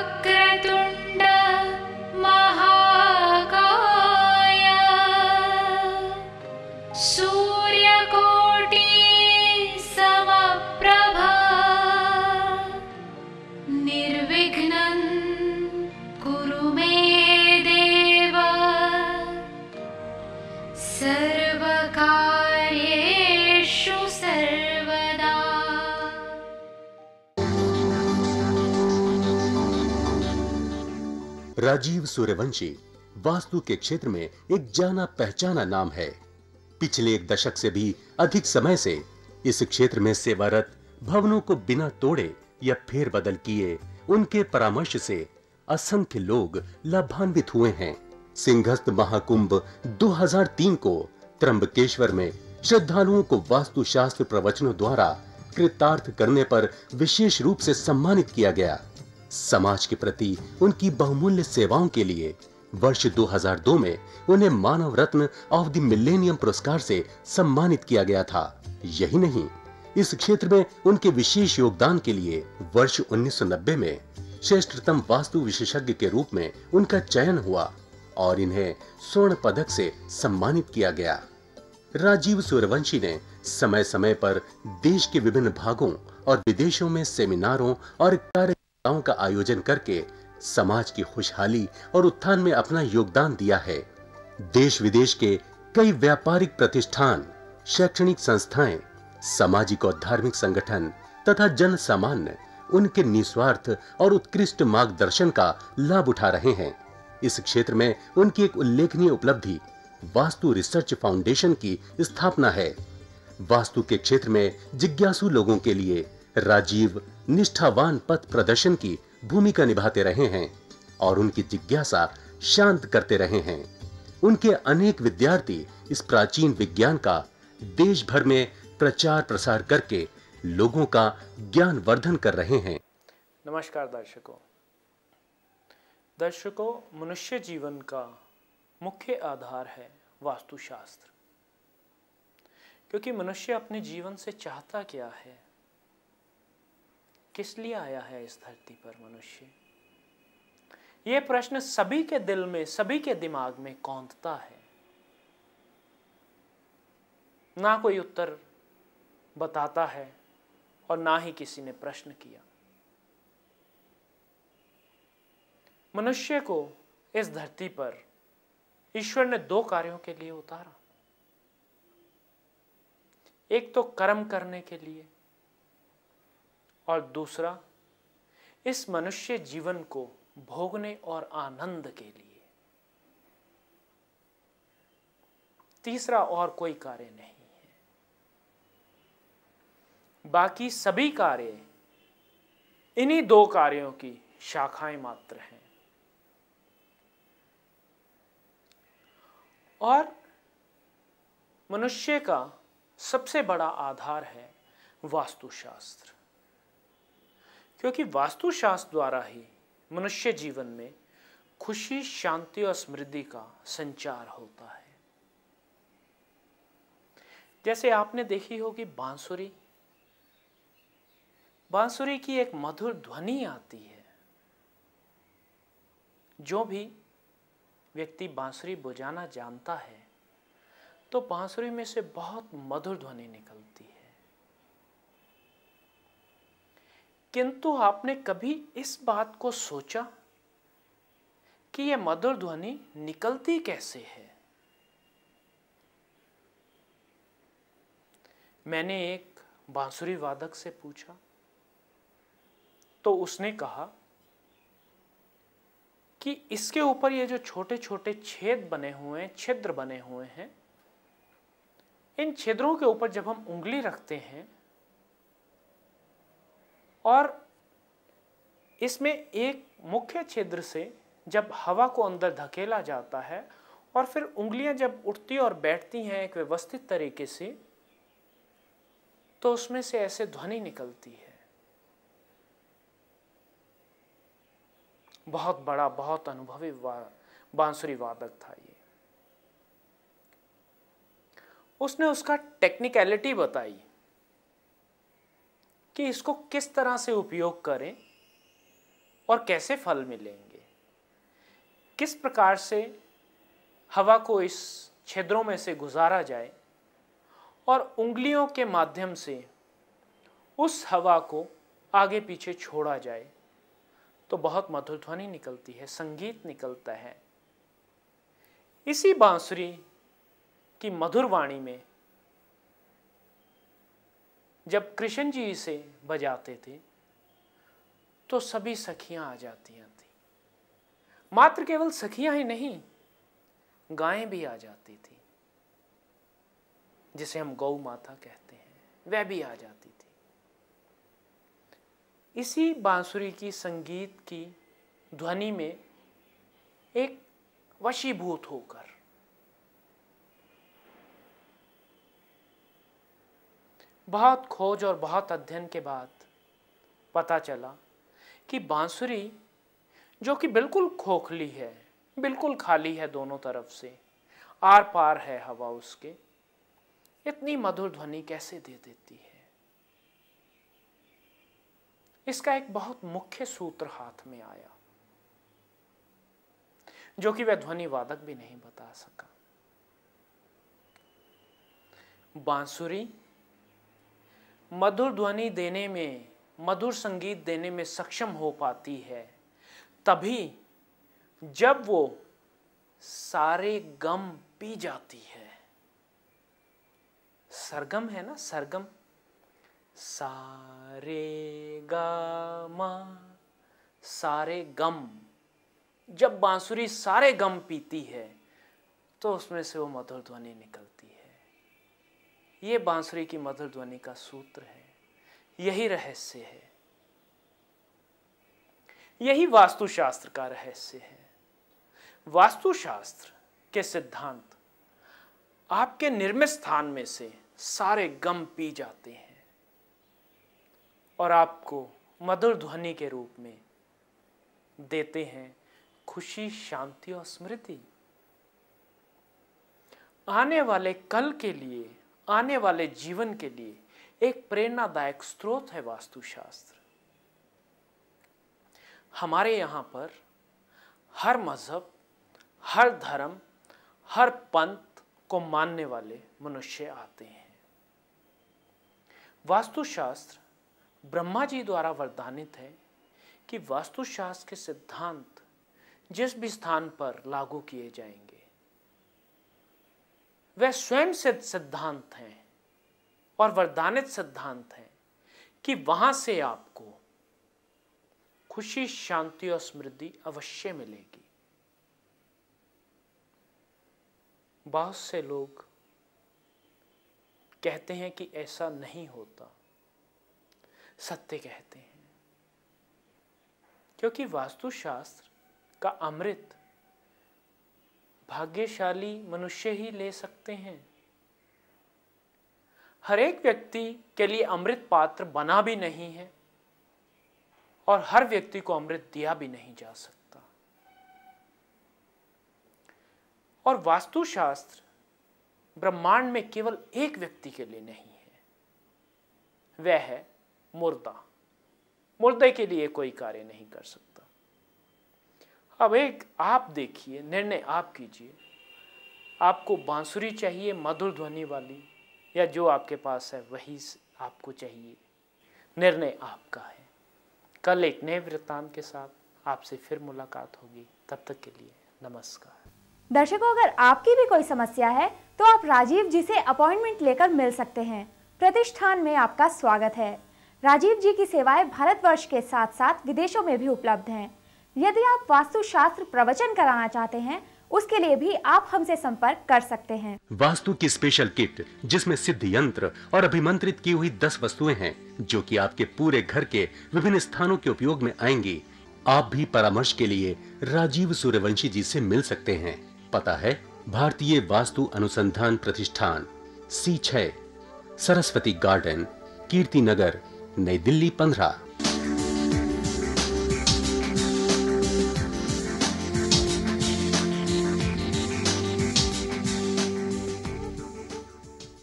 वक्रतुण्ड महाकाय सूर्यकोटि समप्रभा निर्विघ्नं कुरु मे देव सर्वकार्येषु सर्वदा। राजीव सूर्यवंशी वास्तु के क्षेत्र में एक जाना पहचाना नाम है। पिछले एक दशक से भी अधिक समय से इस क्षेत्र में सेवारत, भवनों को बिना तोड़े या फेरबदल किए उनके परामर्श से असंख्य लोग लाभान्वित हुए हैं। सिंहस्थ महाकुंभ 2003 को त्र्यंबकेश्वर में श्रद्धालुओं को वास्तुशास्त्र प्रवचनों द्वारा कृतार्थ करने पर विशेष रूप से सम्मानित किया गया। समाज के प्रति उनकी बहुमूल्य सेवाओं के लिए वर्ष 2002 में उन्हें मानव रत्न ऑफ द मिलेनियम पुरस्कार से सम्मानित किया गया था। यही नहीं, इस क्षेत्र में उनके विशेष योगदान के लिए वर्ष 1990 में श्रेष्ठतम वास्तु विशेषज्ञ के रूप में उनका चयन हुआ और इन्हें स्वर्ण पदक से सम्मानित किया गया। राजीव सूर्यवंशी ने समय समय पर देश के विभिन्न भागों और विदेशों में सेमिनारों और कार्यक्रमों का आयोजन करके समाज की खुशहाली और उत्थान में अपना योगदान दिया है। देश विदेश के कई व्यापारिक प्रतिष्ठान, शैक्षणिक संस्थाएं, सामाजिक और धार्मिक संगठन तथा जन सामान्य उनके निस्वार्थ और उत्कृष्ट मार्गदर्शन का लाभ उठा रहे हैं। इस क्षेत्र में उनकी एक उल्लेखनीय उपलब्धि वास्तु रिसर्च फाउंडेशन की स्थापना है। वास्तु के क्षेत्र में जिज्ञासु लोगों के लिए राजीव निष्ठावान पथ प्रदर्शन की भूमिका निभाते रहे हैं और उनकी जिज्ञासा शांत करते रहे हैं। उनके अनेक विद्यार्थी इस प्राचीन विज्ञान का देश भर में प्रचार प्रसार करके लोगों का ज्ञान वर्धन कर रहे हैं। नमस्कार दर्शकों, मनुष्य जीवन का मुख्य आधार है वास्तुशास्त्र। क्योंकि मनुष्य अपने जीवन से चाहता क्या है, किस लिए आया है इस धरती पर मनुष्य, यह प्रश्न सभी के दिल में, सभी के दिमाग में कौंधता है। ना कोई उत्तर बताता है और ना ही किसी ने प्रश्न किया। मनुष्य को इस धरती पर ईश्वर ने दो कार्यों के लिए उतारा। एक तो कर्म करने के लिए और दूसरा इस मनुष्य जीवन को भोगने और आनंद के लिए। तीसरा और कोई कार्य नहीं है। बाकी सभी कार्य इन्हीं दो कार्यों की शाखाएं मात्र हैं। और मनुष्य का सबसे बड़ा आधार है वास्तुशास्त्र। क्योंकि वास्तुशास्त्र द्वारा ही मनुष्य जीवन में खुशी, शांति और समृद्धि का संचार होता है। जैसे आपने देखी होगी बांसुरी की एक मधुर ध्वनि आती है। जो भी व्यक्ति बांसुरी बजाना जानता है तो बांसुरी में से बहुत मधुर ध्वनि निकलती है। किंतु आपने कभी इस बात को सोचा कि यह मधुर ध्वनि निकलती कैसे है? मैंने एक बांसुरी वादक से पूछा तो उसने कहा कि इसके ऊपर ये जो छोटे छोटे छेद बने हुए हैं, छिद्र बने हुए हैं, इन छिद्रों के ऊपर जब हम उंगली रखते हैं और इसमें एक मुख्य छिद्र से जब हवा को अंदर धकेला जाता है और फिर उंगलियां जब उठती और बैठती हैं एक व्यवस्थित तरीके से, तो उसमें से ऐसे ध्वनि निकलती है। बहुत बड़ा, बहुत अनुभवी बांसुरी वादक था ये। उसने उसका टेक्निकलिटी बताई कि इसको किस तरह से उपयोग करें और कैसे फल मिलेंगे, किस प्रकार से हवा को इस छिद्रों में से गुजारा जाए और उंगलियों के माध्यम से उस हवा को आगे पीछे छोड़ा जाए, तो बहुत मधुर ध्वनि निकलती है, संगीत निकलता है। इसी बांसुरी की मधुर वाणी में जब कृष्ण जी इसे बजाते थे तो सभी सखियां आ जाती थी। मात्र केवल सखियां ही नहीं, गायें भी आ जाती थी, जिसे हम गौ माता कहते हैं, वह भी आ जाती थी। इसी बांसुरी की संगीत की ध्वनि में एक वशीभूत होकर बहुत खोज और बहुत अध्ययन के बाद पता चला कि बांसुरी, जो कि बिल्कुल खोखली है, बिल्कुल खाली है दोनों तरफ से, आर पार है हवा उसके, इतनी मधुर ध्वनि कैसे दे देती है। इसका एक बहुत मुख्य सूत्र हाथ में आया, जो कि वह ध्वनि वादक भी नहीं बता सका। बांसुरी मधुर ध्वनि देने में, मधुर संगीत देने में सक्षम हो पाती है तभी जब वो सारे गम पी जाती है। सरगम है ना, सरगम, सारे गा मा, सारे गम। जब बांसुरी सारे गम पीती है तो उसमें से वो मधुर ध्वनि निकलती है। ये बांसुरी की मधुर ध्वनि का सूत्र है, यही रहस्य है, यही वास्तुशास्त्र का रहस्य है। वास्तुशास्त्र के सिद्धांत आपके निर्मित स्थान में से सारे गम पी जाते हैं और आपको मधुर ध्वनि के रूप में देते हैं खुशी, शांति और स्मृति। आने वाले कल के लिए, आने वाले जीवन के लिए एक प्रेरणादायक स्रोत है वास्तुशास्त्र। हमारे यहाँ पर हर मजहब, हर धर्म, हर पंथ को मानने वाले मनुष्य आते हैं। वास्तुशास्त्र ब्रह्मा जी द्वारा वरदानित है कि वास्तुशास्त्र के सिद्धांत जिस भी स्थान पर लागू किए जाएंगे वह स्वयं सिद्ध सिद्धांत हैं और वरदानित सिद्धांत हैं कि वहां से आपको खुशी, शांति और समृद्धि अवश्य मिलेगी। बहुत से लोग कहते हैं कि ऐसा नहीं होता, सत्य कहते हैं, क्योंकि वास्तुशास्त्र का अमृत भाग्यशाली मनुष्य ही ले सकते हैं। हर एक व्यक्ति के लिए अमृत पात्र बना भी नहीं है और हर व्यक्ति को अमृत दिया भी नहीं जा सकता। और वास्तुशास्त्र ब्रह्मांड में केवल एक व्यक्ति के लिए नहीं है, वह है मुर्दा। मुर्दे के लिए कोई कार्य नहीं कर सकता। अब एक आप देखिए, निर्णय आप कीजिए, आपको बांसुरी चाहिए मधुर ध्वनि वाली, या जो आपके पास है वही आपको चाहिए। निर्णय आपका है। कल एक नए वृत्तांत के साथ आपसे फिर मुलाकात होगी। तब तक के लिए नमस्कार। दर्शकों, अगर आपकी भी कोई समस्या है तो आप राजीव जी से अपॉइंटमेंट लेकर मिल सकते हैं। प्रतिष्ठान में आपका स्वागत है। राजीव जी की सेवाएं भारतवर्ष के साथ साथ विदेशों में भी उपलब्ध हैं। यदि आप वास्तुशास्त्र प्रवचन कराना चाहते हैं, उसके लिए भी आप हमसे संपर्क कर सकते हैं। वास्तु की स्पेशल किट, जिसमें सिद्ध यंत्र और अभिमंत्रित की हुई 10 वस्तुएं हैं, जो कि आपके पूरे घर के विभिन्न स्थानों के उपयोग में आएंगी। आप भी परामर्श के लिए राजीव सूर्यवंशी जी से मिल सकते हैं। पता है भारतीय वास्तु अनुसंधान प्रतिष्ठान, C6, सरस्वती गार्डन, कीर्ति नगर, नई दिल्ली 15।